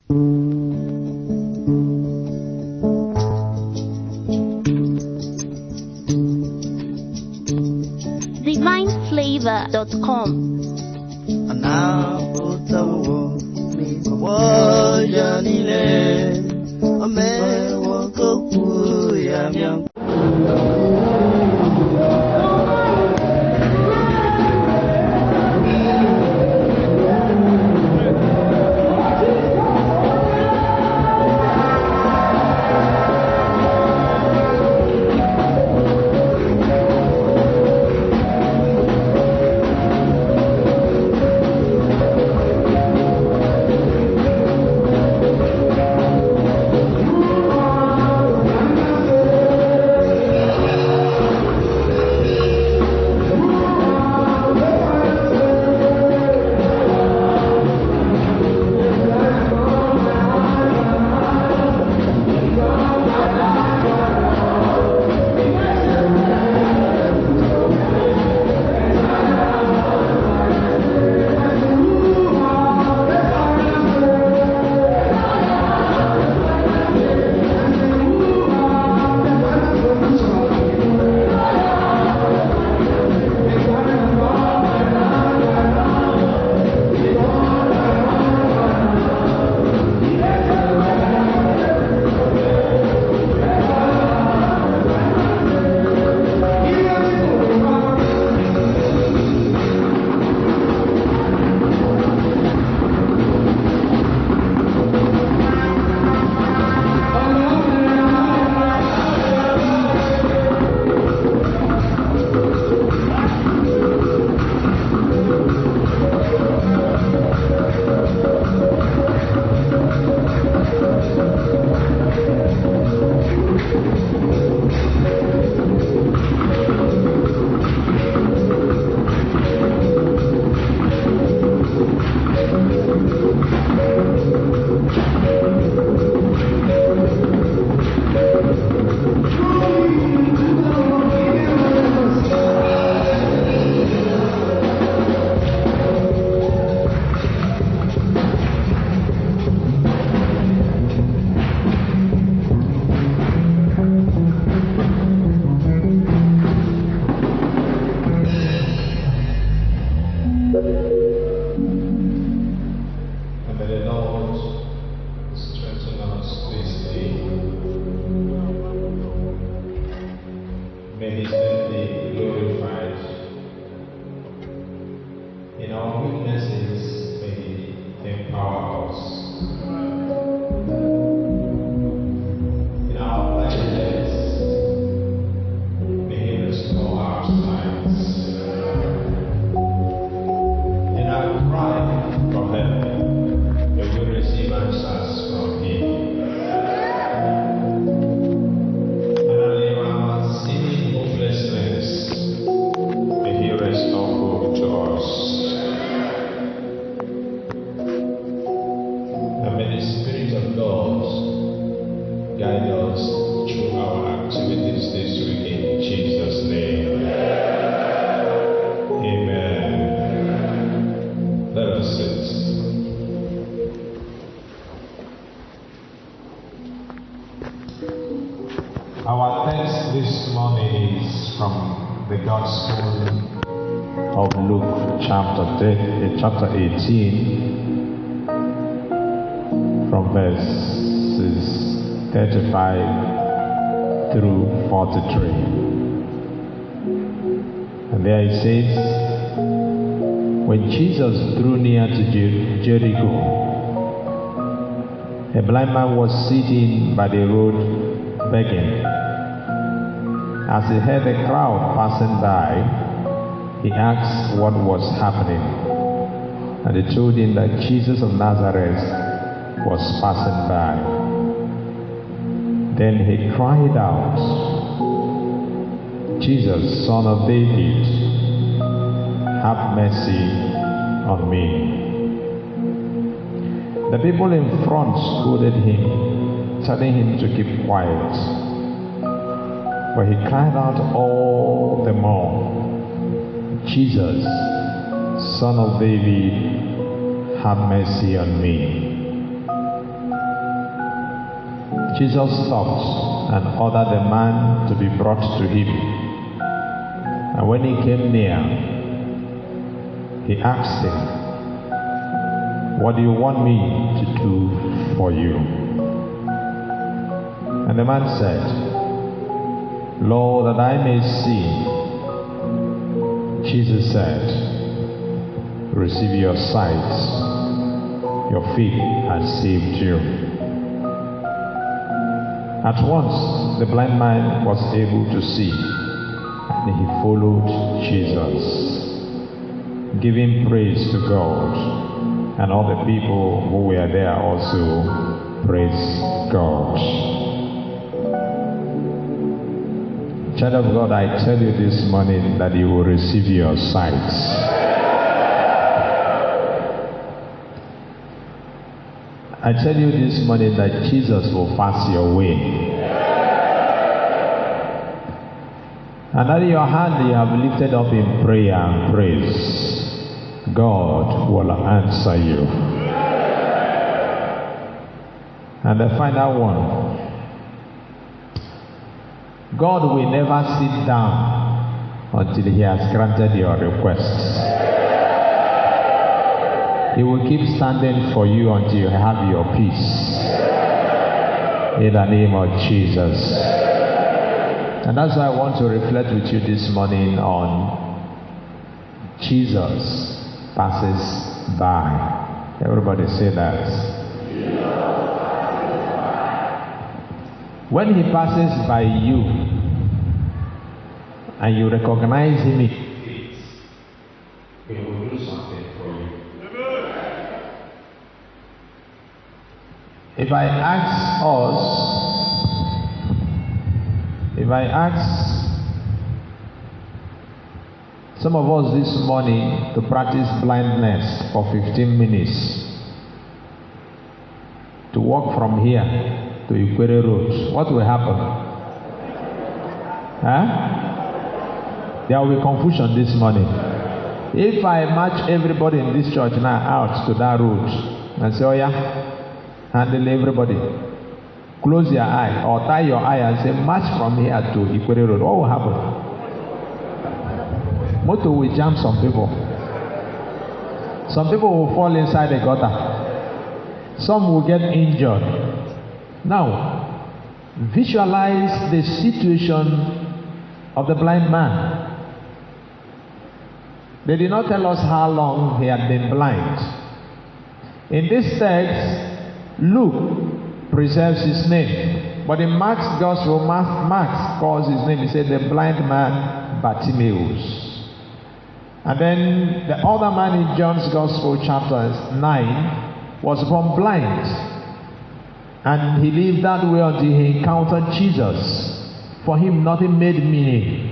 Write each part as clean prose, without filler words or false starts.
DivineFlavor.com. Our text this morning is from the Gospel of Luke, chapter 18, from verses 35 through 43. And there it says, when Jesus drew near to Jericho, a blind man was sitting by the road begging. As he heard the crowd passing by, he asked what was happening. And they told him that Jesus of Nazareth was passing by. Then he cried out, Jesus, Son of David, have mercy on me. The people in front scolded him, telling him to keep quiet. But he cried out all the more, Jesus, Son of David, have mercy on me. Jesus stopped and ordered the man to be brought to him. And when he came near, he asked him, "What do you want me to do for you?" And the man said, "Lord, that I may see." Jesus said, "Receive your sight. Your faith has saved you." At once, the blind man was able to see, and he followed Jesus, giving praise to God. And all the people who were there also praised God. Child of God, I tell you this morning that you will receive your sight. I tell you this morning that Jesus will pass your way. And that your hand you have lifted up in prayer and praise, God will answer you. And the final one, God will never sit down until he has granted your requests. He will keep standing for you until you have your peace. In the name of Jesus. And that's why I want to reflect with you this morning on Jesus passes by. Everybody say that. When he passes by you and you recognize him, he will do something for you. If I ask some of us this morning to practice blindness for 15 minutes, to walk from here to Ikwere Road, what will happen? There will be confusion this morning. If I march everybody in this church now out to that road and say, "Oh yeah, handle everybody, close your eye or tie your eye and say march from here to Ikwere Road," what will happen? Motor will jam some people. Some people will fall inside the gutter. Some will get injured. Now, visualize the situation of the blind man. They did not tell us how long he had been blind. In this text, Luke preserves his name. But in Mark's gospel, Mark calls his name. He said the blind man Bartimaeus. And then the other man in John's Gospel, chapter 9, was born blind. And he lived that way until he encountered Jesus. For him, nothing made meaning.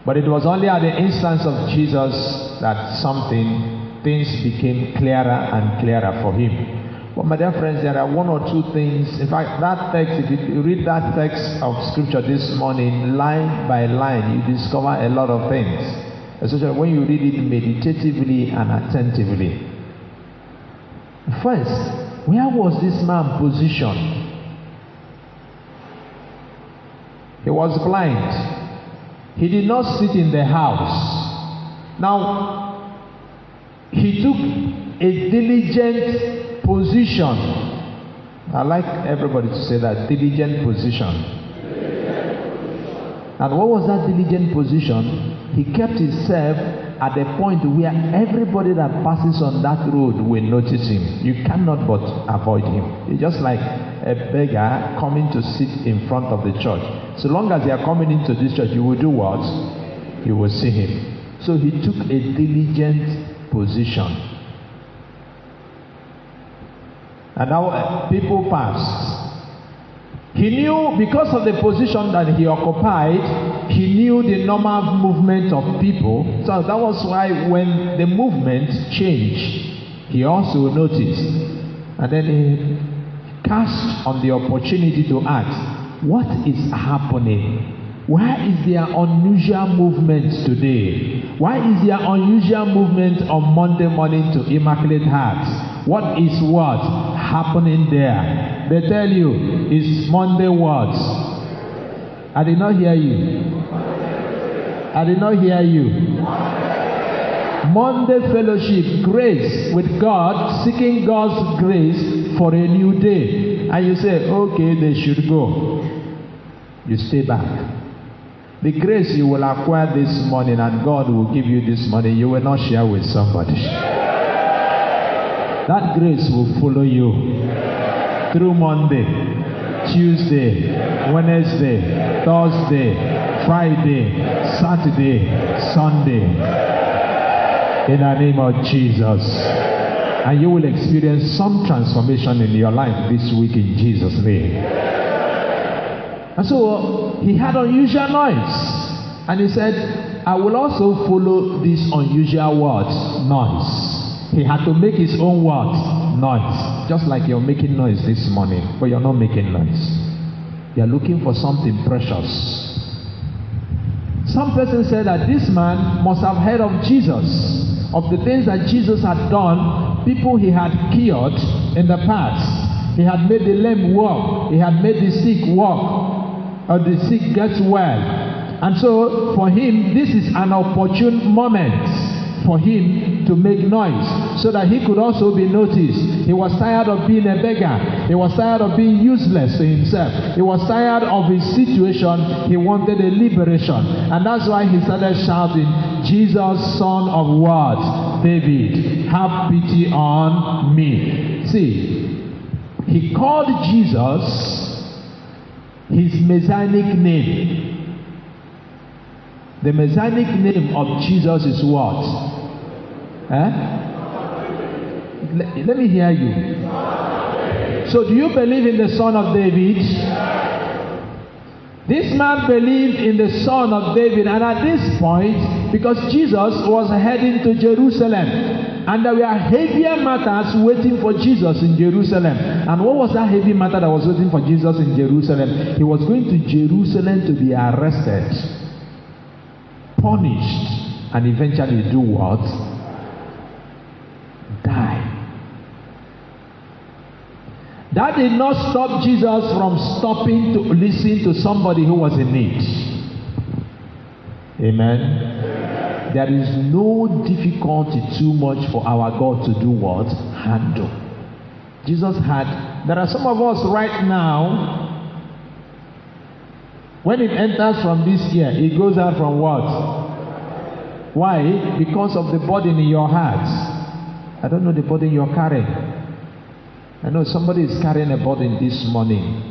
But it was only at the instance of Jesus that things became clearer and clearer for him. But my dear friends, there are one or two things. In fact, that text, if you read that text of scripture this morning, line by line, you discover a lot of things. Especially when you read it meditatively and attentively. First, where was this man positioned? He was blind. He did not sit in the house. Now, he took a diligent position. I like everybody to say that, diligent position. And what was that diligent position? He kept himself at the point where everybody that passes on that road will notice him. You cannot but avoid him. It's just like a beggar coming to sit in front of the church. So long as they are coming into this church, you will do what? You will see him. So he took a diligent position. And now people passed. He knew, because of the position that he occupied, he knew the normal movement of people. So that was why when the movement changed, he also noticed. And then he cast on the opportunity to ask, what is happening? Why is there unusual movement today? Why is there unusual movement on Monday morning to Immaculate Heart? What is what? happening there. They tell you it's Monday words. I did not hear you. I did not hear you. Monday fellowship, grace with God, seeking God's grace for a new day. And you say, okay, they should go. You stay back. The grace you will acquire this morning and God will give you this morning, you will not share with somebody. That grace will follow you through Monday, Tuesday, Wednesday, Thursday, Friday, Saturday, Sunday. In the name of Jesus. And you will experience some transformation in your life this week in Jesus' name. And so he had unusual noise. And he said, I will also follow this unusual word, noise. He had to make his own word, noise. Just like you're making noise this morning, but you're not making noise. You're looking for something precious. Some person said that this man must have heard of Jesus. Of the things that Jesus had done, people he had cured in the past. He had made the lame walk. He had made the sick walk. Or the sick get well. And so for him, this is an opportune moment for him to make noise so that he could also be noticed. He was tired of being a beggar. He was tired of being useless to himself. He was tired of his situation. He wanted a liberation. And that's why he started shouting, Jesus, son of what? David, have pity on me. See, he called Jesus his messianic name. The messianic name of Jesus is what? Let me hear you. So do you believe in the Son of David? This man believed in the Son of David, and at this point, because Jesus was heading to Jerusalem, and there were heavier matters waiting for Jesus in Jerusalem. And what was that heavy matter that was waiting for Jesus in Jerusalem? He was going to Jerusalem to be arrested, punished, and eventually do what? Die. That did not stop Jesus from stopping to listen to somebody who was in need. Amen. There is no difficulty too much for our God to do what? Handle. Jesus had, there are some of us right now, when it enters from this ear, it goes out from what? Why? Because of the burden in your heart. I don't know the burden you're carrying. I know somebody is carrying a burden this morning.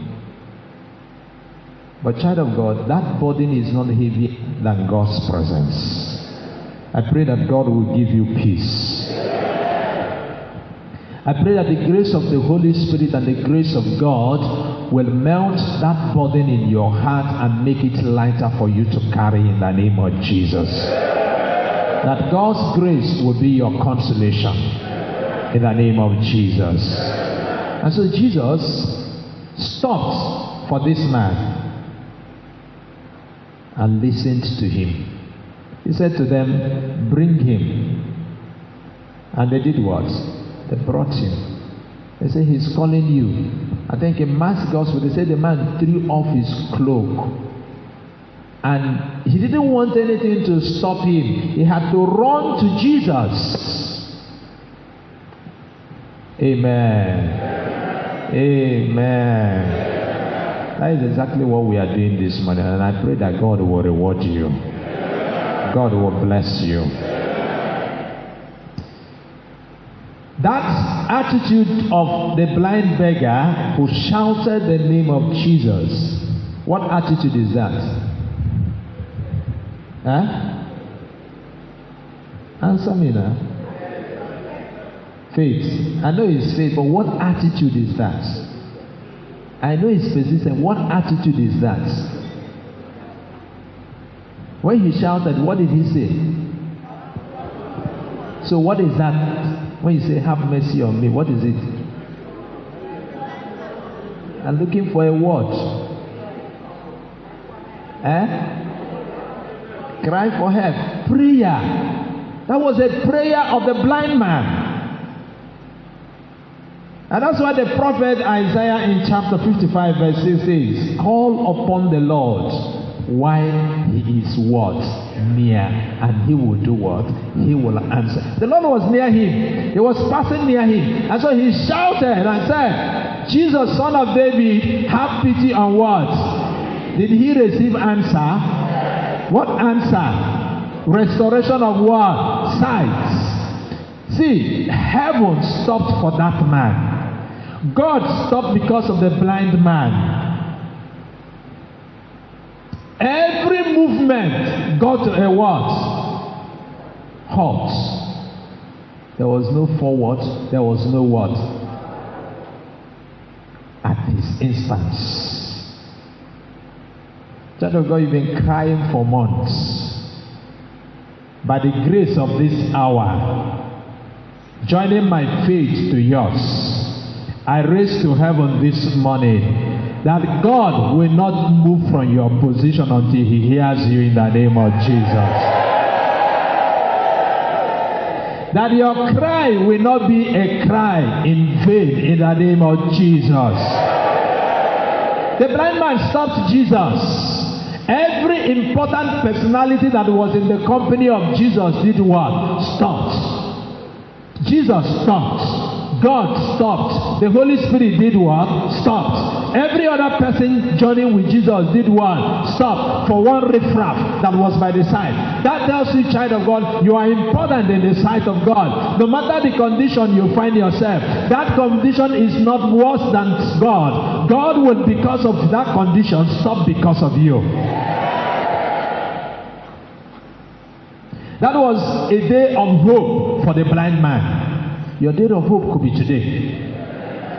But child of God, that burden is not heavier than God's presence. I pray that God will give you peace. I pray that the grace of the Holy Spirit and the grace of God will melt that burden in your heart and make it lighter for you to carry in the name of Jesus. That God's grace will be your consolation in the name of Jesus. And so Jesus stopped for this man and listened to him. He said to them, bring him. And they did what? They brought him. They said, he's calling you. I think in Mark's gospel, they said the man threw off his cloak. And he didn't want anything to stop him. He had to run to Jesus. Amen. Amen. That is exactly what we are doing this morning. And I pray that God will reward you. God will bless you. That attitude of the blind beggar who shouted the name of Jesus. What attitude is that? Answer me now. Faith. I know it's faith, but what attitude is that? I know it's persistent. What attitude is that? When he shouted, what did he say? So what is that? When you say, have mercy on me, what is it? I'm looking for a word. Cry for help. Prayer. That was a prayer of the blind man. And that's why the prophet Isaiah in chapter 55 verse 6 says, call upon the Lord while he is what? Near. And he will do what? He will answer. The Lord was near him. He was passing near him. And so he shouted and said, Jesus, son of David, have pity on what? Did he receive answer? What answer? Restoration of what? Sight. See, heaven stopped for that man. God stopped because of the blind man. Every movement got to a what? Halt. There was no forward. There was no what? At his instance. Child of God, you've been crying for months. By the grace of this hour, joining my faith to yours, I raise to heaven this morning that God will not move from your position until he hears you in the name of Jesus. That your cry will not be a cry in vain in the name of Jesus. The blind man stopped Jesus. Every important personality that was in the company of Jesus did what? Stopped. Jesus stopped. God stopped. The Holy Spirit did what? Stopped. Every other person joining with Jesus did what? Stopped for one riffraff that was by the side. That tells you, child of God, you are important in the sight of God. No matter the condition you find yourself, that condition is not worse than God. God will, because of that condition, stop because of you. That was a day of hope for the blind man. Your day of hope could be today.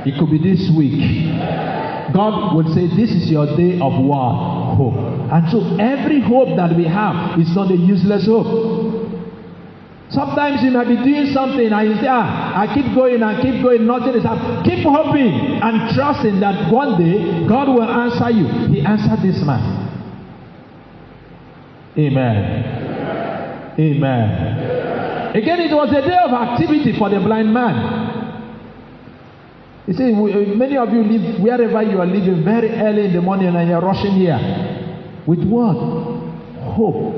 It could be this week. God would say, this is your day of what? Hope. And so every hope that we have is not a useless hope. Sometimes you might be doing something and you say, I keep going and keep going, nothing is happening. Keep hoping and trusting that one day God will answer you. He answered this man. Amen. Amen. Again, it was a day of activity for the blind man. You see, many of you live wherever you are living very early in the morning and you're rushing here. With what? Hope.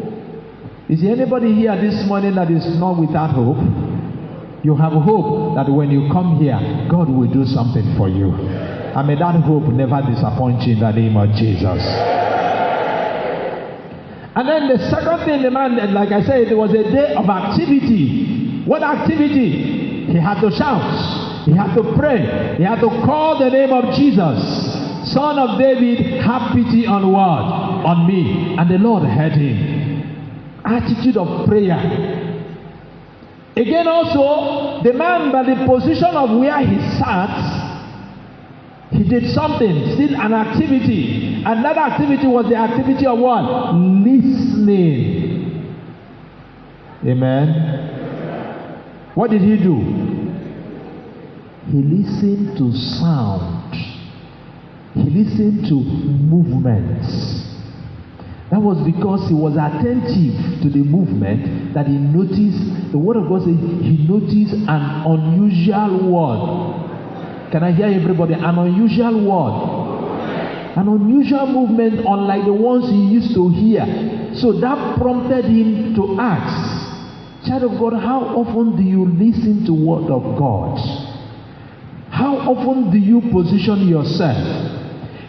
Is there anybody here this morning that is not without hope? You have hope that when you come here, God will do something for you. And may that hope never disappoint you in the name of Jesus. And then the second thing, the man, like I said, it was a day of activity. What activity? He had to shout. He had to pray. He had to call the name of Jesus. Son of David, have pity on what? On me. And the Lord heard him. Attitude of prayer. Again also, the man by the position of where he sat, he did something, still an activity. Another activity was the activity of what? Listening. Amen. What did he do? He listened to sound. He listened to movements. That was because he was attentive to the movement that he noticed. The word of God says he noticed an unusual word. Can I hear everybody? An unusual word. An unusual movement unlike the ones he used to hear. So that prompted him to ask, child of God, how often do you listen to the word of God? How often do you position yourself?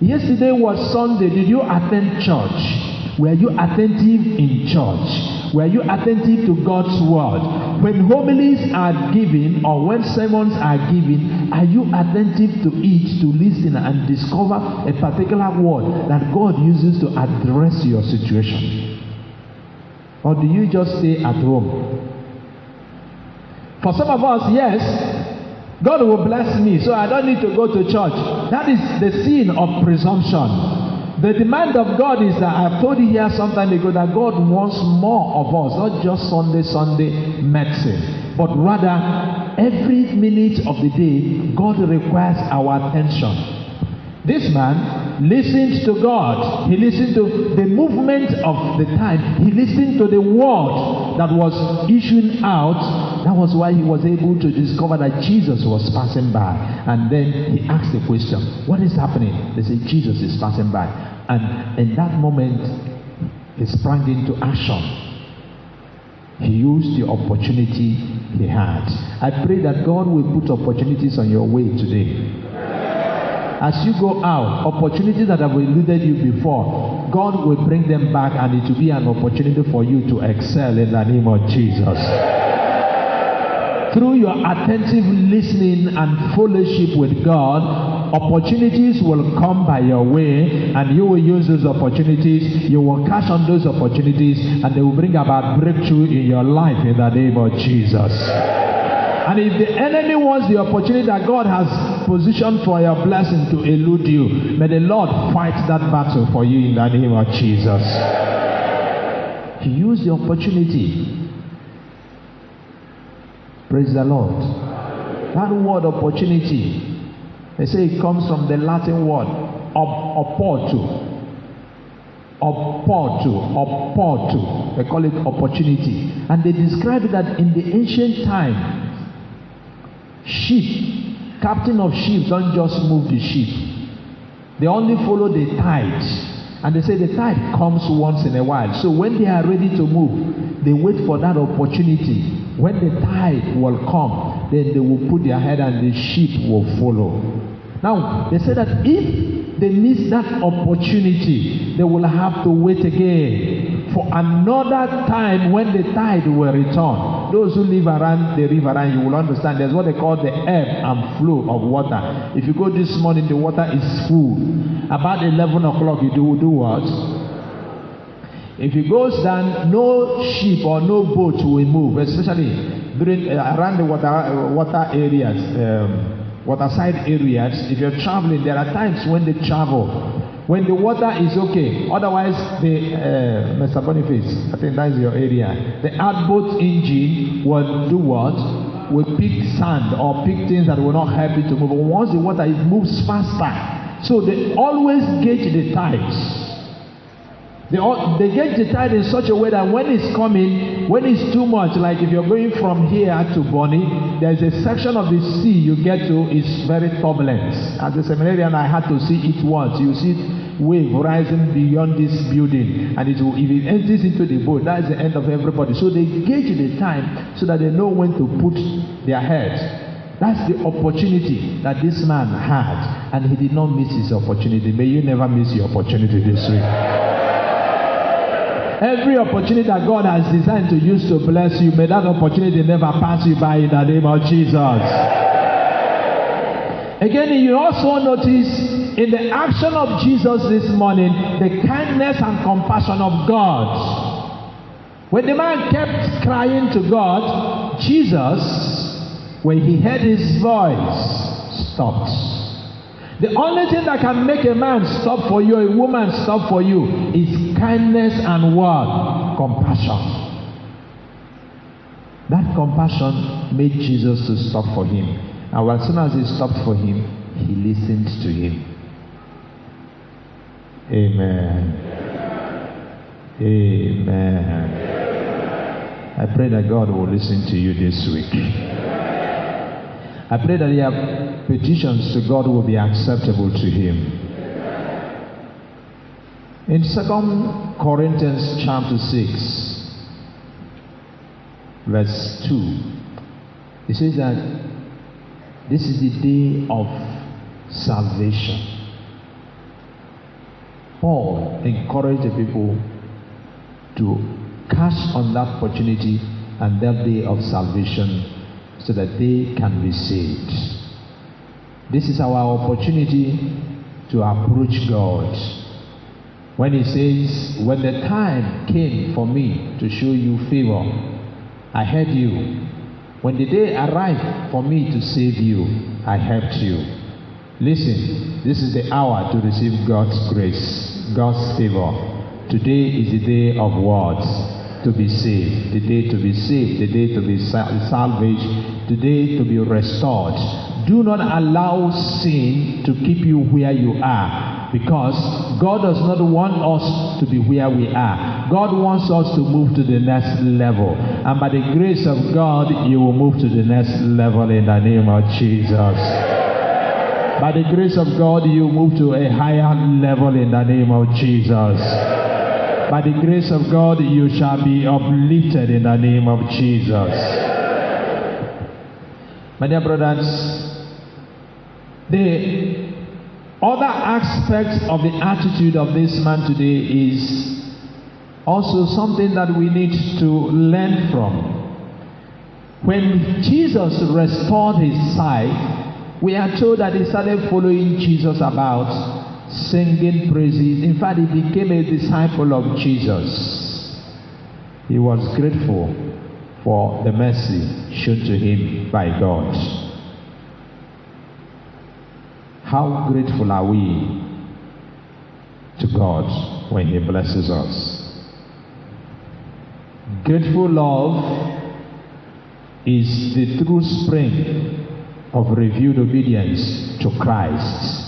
Yesterday was Sunday. Did you attend church? Were you attentive in church? Were you attentive to God's word? When homilies are given or when sermons are given, are you attentive to it, to listen and discover a particular word that God uses to address your situation? Or do you just stay at home? For some of us, yes, God will bless me, so I don't need to go to church. That is the sin of presumption. The demand of God is that I've told you here some time ago that God wants more of us, not just Sunday medicine, but rather every minute of the day, God requires our attention. This man listened to God. He listened to the movement of the time. He listened to the word that was issuing out. That was why he was able to discover that Jesus was passing by. And then he asked the question, what is happening? They said, Jesus is passing by. And in that moment, he sprang into action. He used the opportunity he had. I pray that God will put opportunities on your way today. As you go out, opportunities that have eluded you before, God will bring them back, and it will be an opportunity for you to excel in the name of Jesus. Through your attentive listening and fellowship with God, opportunities will come by your way, and you will use those opportunities. You will cash on those opportunities, and they will bring about breakthrough in your life in the name of Jesus. And if the enemy wants the opportunity that God has positioned for your blessing to elude you, may the Lord fight that battle for you in the name of Jesus. He used the opportunity. Praise the Lord. That word opportunity, they say it comes from the Latin word opportu. Opportu. They call it opportunity. And they describe it that in the ancient time, captain of ships don't just move the ship. They only follow the tide. And they say the tide comes once in a while. So when they are ready to move, they wait for that opportunity. When the tide will come, then they will put their head and the ship will follow. Now, they say that if they miss that opportunity, they will have to wait again for another time when the tide will return. Those who live around the river, and you will understand, there's what they call the ebb and flow of water. If you go this morning, the water is full. About 11 o'clock, you do what? If it goes down, no ship or no boat will move, especially during around the water areas. Waterside areas. If you're traveling, there are times when they travel when the water is okay. Otherwise, the Mr. Boniface, I think that is your area, the outboat engine will do what? Will pick sand or pick things that will not help it to move. But once the water, it moves faster. So they always gauge the tides. They gauge the tide in such a way that when it's coming, when it's too much, like if you're going from here to Bonny, there's a section of the sea you get to is very turbulent. As a seminarian, I had to see it once. You see wave rising beyond this building, and if it enters into the boat, that is the end of everybody. So they gauge the time so that they know when to put their head. That's the opportunity that this man had, and he did not miss his opportunity. May you never miss your opportunity this week. Every opportunity that God has designed to use to bless you, may that opportunity never pass you by in the name of Jesus. Again, you also notice in the action of Jesus this morning, the kindness and compassion of God. When the man kept crying to God, Jesus, when he heard his voice, stopped. The only thing that can make a man stop for you, a woman stop for you, is kindness and what? Compassion. That compassion made Jesus to stop for him. And as soon as he stopped for him, he listened to him. Amen. Amen. I pray that God will listen to you this week. I pray that your petitions to God will be acceptable to him. In 2 Corinthians chapter 6, verse 2, it says that this is the day of salvation. Paul encouraged the people to cash on that opportunity and that day of salvation so that they can be saved. This is our opportunity to approach God. When he says, when the time came for me to show you favor, I heard you. When the day arrived for me to save you, I helped you. Listen, this is the hour to receive God's grace, God's favor. Today is the day of words. To be saved, the day to be saved, the day to be salvaged, the day to be restored. do not allow sin to keep you where you are, because God does not want us to be where we are. God wants us to move to the next level, and by the grace of God, you will move to the next level in the name of Jesus. By the grace of God, you move to a higher level in the name of Jesus. By the grace of God, you shall be uplifted in the name of Jesus. My dear brothers, the other aspect of the attitude of this man today is also something that we need to learn from. When Jesus restored his sight, we are told that he started following Jesus about, singing praises. In fact, he became a disciple of Jesus. He was grateful for the mercy shown to him by God. How grateful are we to God when he blesses us? Grateful love is the true spring of revealed obedience to Christ.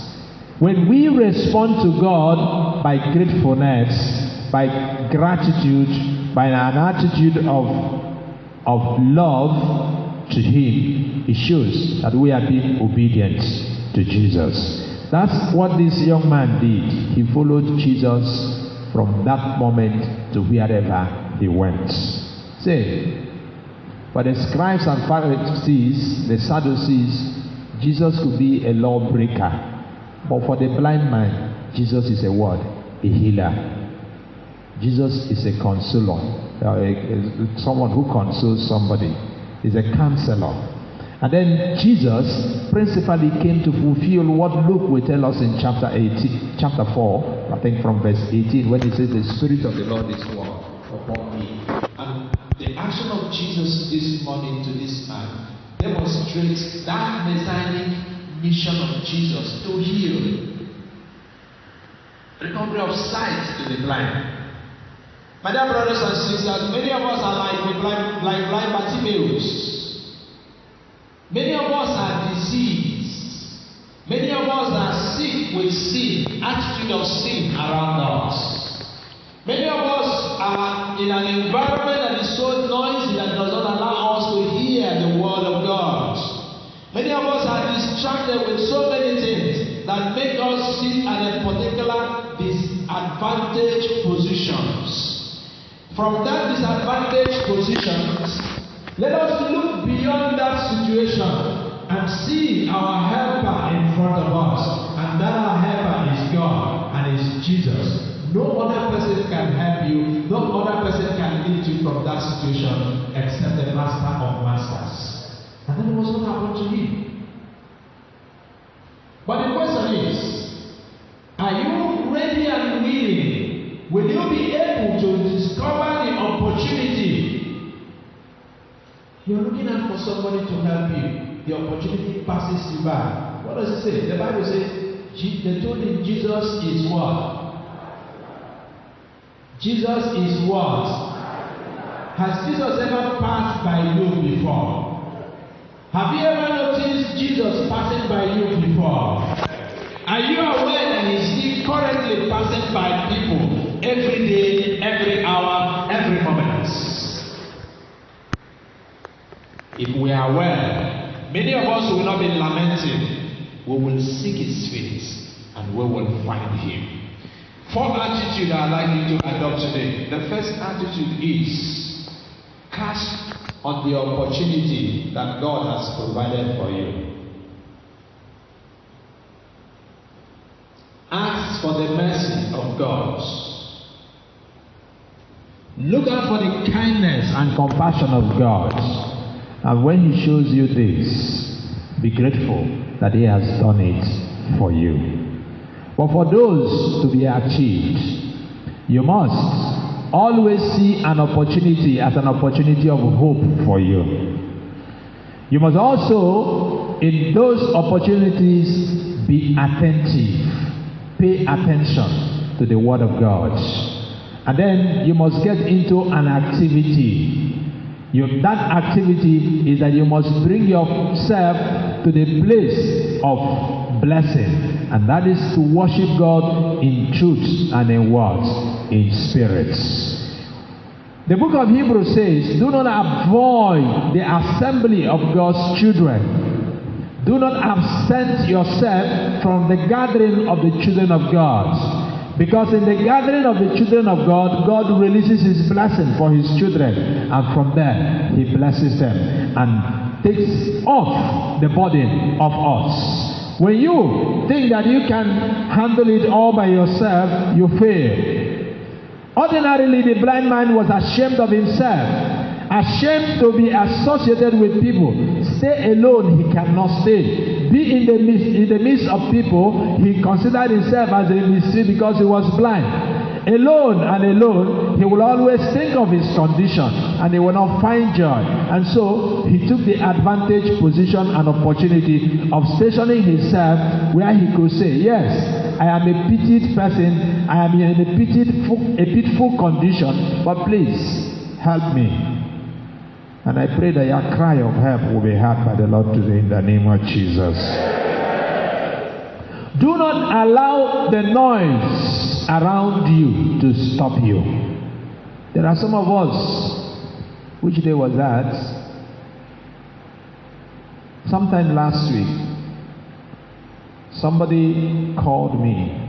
When we respond to God by gratefulness, by gratitude, by an attitude of love to him, it shows that we are being obedient to Jesus. That's what this young man did. He followed Jesus from that moment to wherever he went. Say, for the scribes and Pharisees, the Sadducees, Jesus could be a lawbreaker. But for the blind man, Jesus is a what? A healer. Jesus is a consoler. Someone who consoles somebody. He's a counselor. And then Jesus principally came to fulfill what Luke will tell us in chapter 4, I think from verse 18, when he says, the Spirit of the Lord is upon me. And the action of Jesus this morning to this man demonstrates that messianic mission of Jesus to heal. Recovery of sight to the blind. My dear brothers and sisters, many of us are like blind Bartimaeus. Many of us are diseased. Many of us are sick with sin, attitude of sin around us. Many of us are in an environment that is so noisy that does not allow us to hear the word of God. Many of us are distracted with so many things that make us sit at a particular disadvantaged positions. From that disadvantaged positions, let us look beyond that situation and see our helper in front of us, and that our helper is God and is Jesus. No other person can help you, no other person can lift you from that situation except the Master of Masters. And that was what happened to him. But the question is, are you ready and willing? Will you be able to discover the opportunity? You're looking out for somebody to help you. The opportunity passes you by. What does it say? The Bible says, they told him Jesus is what? Jesus is what? Has Jesus ever passed by you before? Have you ever noticed Jesus passing by you before? Are you aware that he's still currently passing by people every day, every hour, every moment? If we are aware, many of us will not be lamenting. We will seek his face and we will find him. 4 attitudes I'd like you to adopt today. The first attitude is cast on the opportunity that God has provided for you. Ask for the mercy of God. Look out for the kindness and compassion of God. And when he shows you this, be grateful that he has done it for you. But for those to be achieved, you must always see an opportunity as an opportunity of hope for you. You must also, in those opportunities, be attentive. Pay attention to the word of God. And then you must get into an activity That activity is that you must bring yourself to the place of blessing, and that is to worship God in truth and in words, in spirits. The book of Hebrews says, do not avoid the assembly of God's children. Do not absent yourself from the gathering of the children of God. Because in the gathering of the children of God, God releases his blessing for his children. And from there, he blesses them and takes off the burden of us. When you think that you can handle it all by yourself, you fail. Ordinarily, the blind man was ashamed of himself, ashamed to be associated with people. Stay alone, he cannot stay. Be in the midst of people, he considered himself as a mystery because he was blind. Alone and alone, he will always think of his condition and he will not find joy. And so, he took the advantage, position and opportunity of stationing himself where he could say, yes, I am a pitied person, I am in a pitiful condition, but please, help me. And I pray that your cry of help will be heard by the Lord today in the name of Jesus. Do not allow the noise around you to stop you. There are some of us, which day was that? Sometime last week, somebody called me.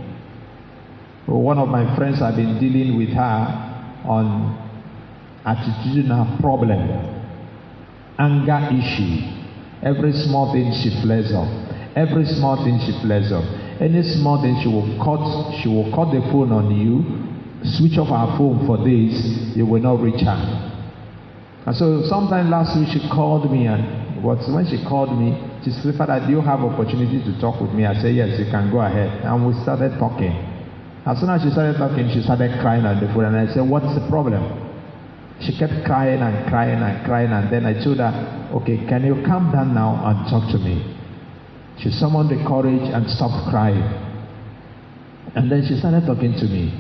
One of my friends had been dealing with her on attitudinal problem. Anger issue. Every small thing she flares up. Every small thing she flares up. Any small thing she will cut the phone on you, switch off her phone for days, you will not reach her. And so sometime last week she called me, and when she called me, she said, Father, do you have opportunity to talk with me? I said, yes, you can go ahead. And we started talking. As soon as she started talking, she started crying on the phone, and I said, what's the problem? She kept crying and crying and crying, and then I told her, okay, can you calm down now and talk to me? She summoned the courage and stopped crying. And then she started talking to me.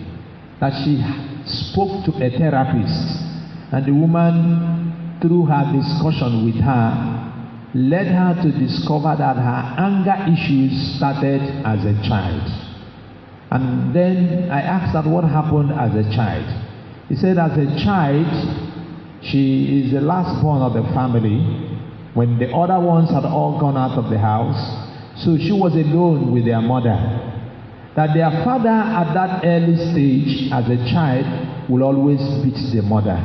That she spoke to a therapist, and the woman, through her discussion with her, led her to discover that her anger issues started as a child. And then I asked her what happened as a child. He said as a child, she is the last born of the family when the other ones had all gone out of the house. So she was alone with their mother. That their father at that early stage as a child will always beat the mother.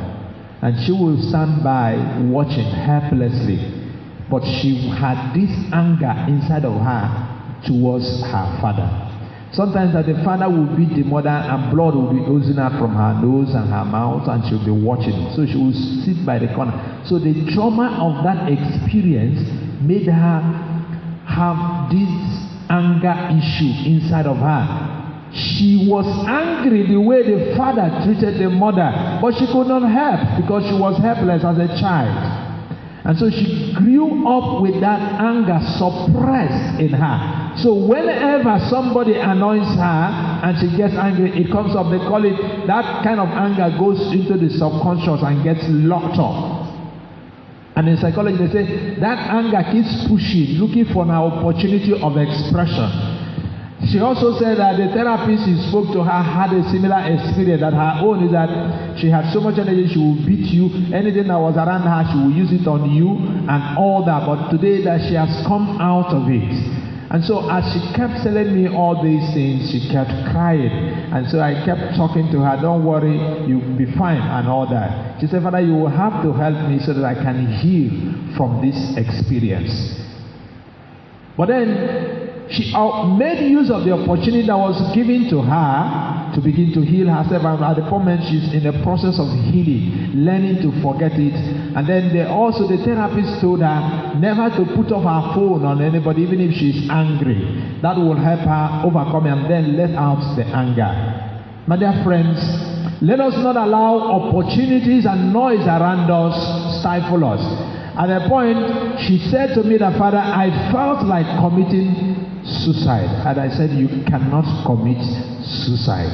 And she will stand by watching helplessly. But she had this anger inside of her towards her father. Sometimes that the father will beat the mother and blood will be oozing out from her nose and her mouth, and she'll be watching. So she will sit by the corner. So the trauma of that experience made her have this anger issue inside of her. She was angry the way the father treated the mother, but she could not help because she was helpless as a child. And so she grew up with that anger suppressed in her. So whenever somebody annoys her and she gets angry, it comes up. They call it, that kind of anger goes into the subconscious and gets locked up. And in psychology they say that anger keeps pushing, looking for an opportunity of expression. She also said that the therapist who spoke to her had a similar experience, that her own is that she had so much energy, she would beat you. Anything that was around her, she would use it on you and all that. But today that she has come out of it. And so as she kept telling me all these things, she kept crying. And so I kept talking to her, don't worry, you'll be fine and all that. She said, Father, you will have to help me so that I can heal from this experience. But then she made use of the opportunity that was given to her to begin to heal herself. And at the moment, she's in the process of healing, learning to forget it. And then the therapist told her never to put off her phone on anybody, even if she's angry. That will help her overcome and then let out the anger. My dear friends, let us not allow opportunities and noise around us stifle us. At a point, she said to me that, Father, I felt like committing suicide. And I said, you cannot commit suicide.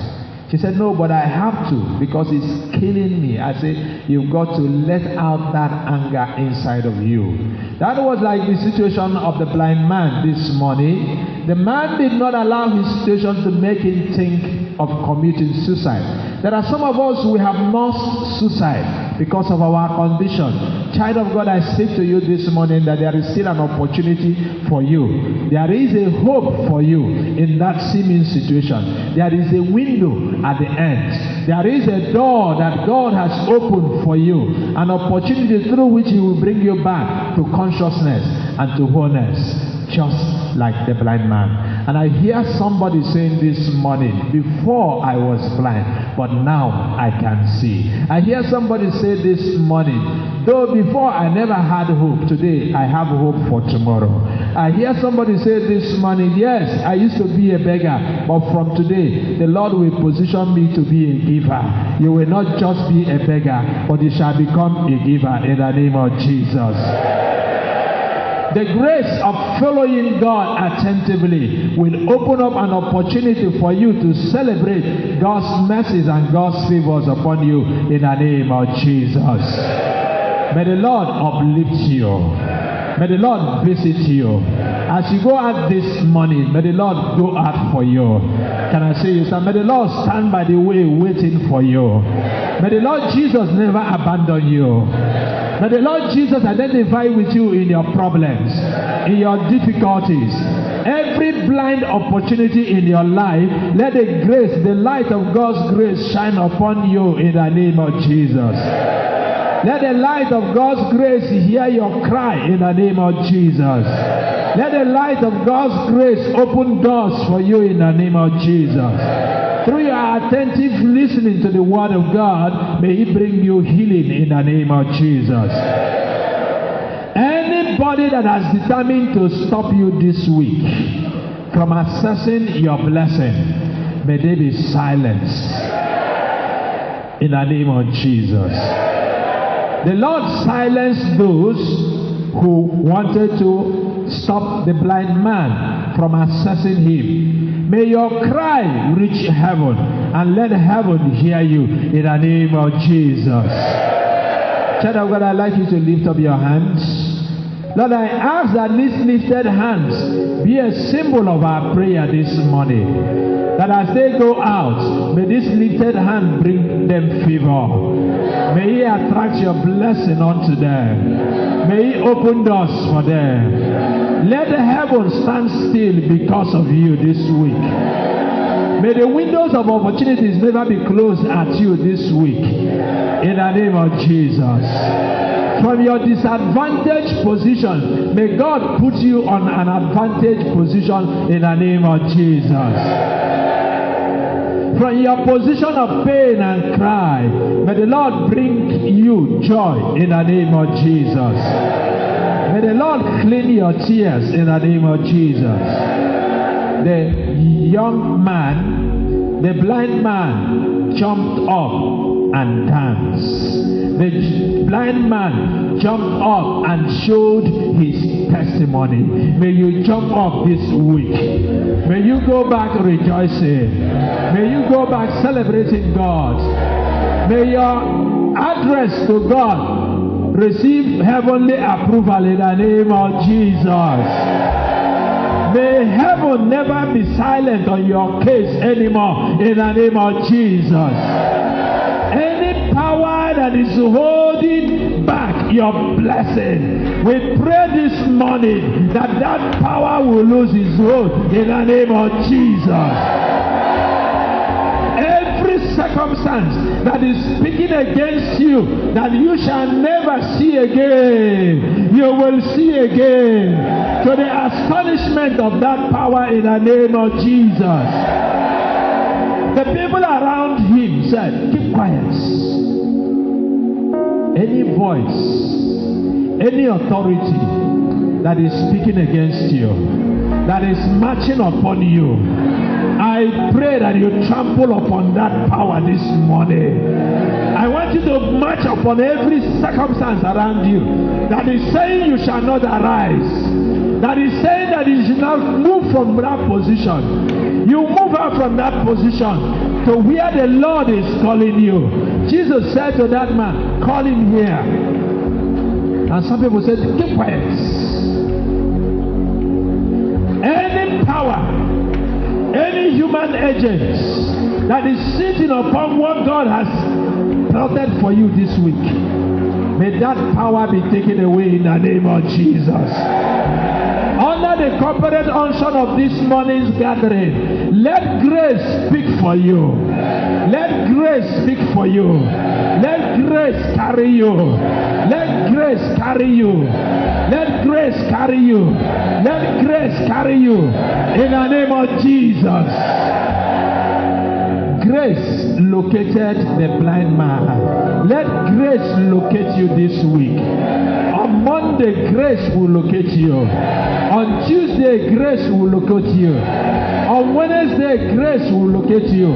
She said, no, but I have to because it's killing me. I said, you've got to let out that anger inside of you. That was like the situation of the blind man this morning. The man did not allow his situation to make him think of committing suicide. There are some of us who have lost suicide because of our condition. Child of God, I speak to you this morning that there is still an opportunity for you. There is a hope for you in that seeming situation. There is a window at the end. There is a door that God has opened for you, an opportunity through which He will bring you back to consciousness and to wholeness, just like the blind man. And I hear somebody saying this morning, before I was blind, but now I can see. I hear somebody say this morning, though before I never had hope, today I have hope for tomorrow. I hear somebody say this morning, yes, I used to be a beggar, but from today, the Lord will position me to be a giver. You will not just be a beggar, but you shall become a giver in the name of Jesus. The grace of following God attentively will open up an opportunity for you to celebrate God's mercies and God's favors upon you in the name of Jesus. May the Lord uplift you. May the Lord visit you. As you go out this morning, may the Lord go out for you. Can I say you, sir? May the Lord stand by the way waiting for you. May the Lord Jesus never abandon you. May the Lord Jesus identify with you in your problems, in your difficulties. Every blind opportunity in your life, let the grace, the light of God's grace shine upon you in the name of Jesus. Let the light of God's grace hear your cry in the name of Jesus. Let the light of God's grace open doors for you in the name of Jesus. Through your attentive listening to the word of God, may He bring you healing in the name of Jesus. Anybody that has determined to stop you this week from accessing your blessing, may they be silenced in the name of Jesus. The Lord silenced those who wanted to stop the blind man from accessing Him. May your cry reach heaven and let heaven hear you in the name of Jesus. Child of God, I'd like you to lift up your hands. Lord, I ask that these lifted hands be a symbol of our prayer this morning. That as they go out, may this lifted hand bring them favor. May He attract your blessing unto them. May He open doors for them. Let the heavens stand still because of you this week. May the windows of opportunities never be closed at you this week. In the name of Jesus. From your disadvantaged position, may God put you on an advantage position in the name of Jesus. From your position of pain and cry, may the Lord bring you joy in the name of Jesus. May the Lord clean your tears in the name of Jesus. The young man, the blind man, jumped up and danced. The blind man jumped up and showed his testimony. May you jump up this week. May you go back rejoicing. May you go back celebrating God. May your address to God receive heavenly approval in the name of Jesus. May heaven never be silent on your case anymore in the name of Jesus. Any power that is holding back your blessing, we pray this morning that that power will lose its hold in the name of Jesus. Every circumstance that is speaking against you, that you shall never see again, you will see again, to the astonishment of that power in the name of Jesus. The people around him said, keep quiet. Any voice, any authority that is speaking against you, that is marching upon you, I pray that you trample upon that power this morning. I want you to march upon every circumstance around you that is saying you shall not arise, that is saying that you should not move from that position. You move out from that position to where the Lord is calling you. Jesus said to that man, call him here. And some people said, keep quiet. Any power, any human agent that is sitting upon what God has plotted for you this week, may that power be taken away in the name of Jesus. Under the corporate unction of this morning's gathering, let grace speak for you. Let grace speak for you. Let grace carry you. Let grace carry you. Let grace carry you. Let grace carry you. In the name of Jesus. Grace located the blind man. Let grace locate you this week. On Monday, grace will locate you. On Tuesday, grace will locate you. On Wednesday, grace will locate you.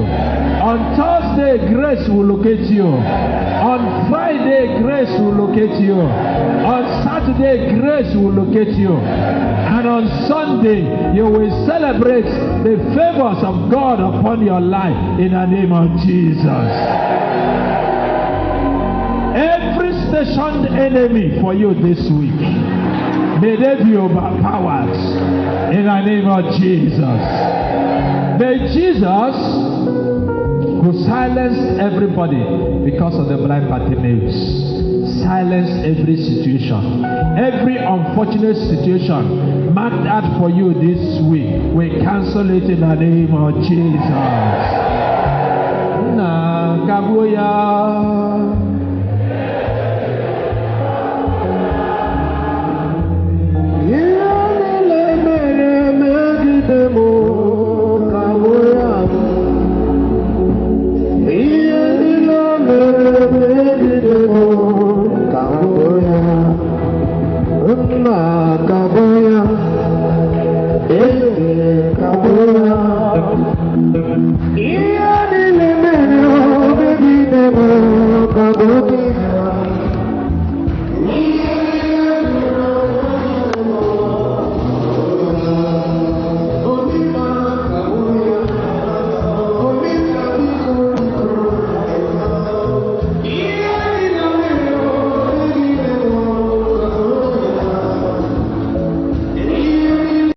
On Thursday, grace will locate you. On Friday, grace will locate you. On Saturday, grace will locate you. And on Sunday, you will celebrate the favors of God upon your life in the name of Jesus. Every stationed enemy for you this week, may they be overpowered in the name of Jesus. May Jesus, who silenced everybody because of the blind Bartimaeus, silence every situation, every unfortunate situation marked out for you this week. We cancel it in the name of Jesus. Na kabuya. Yeah.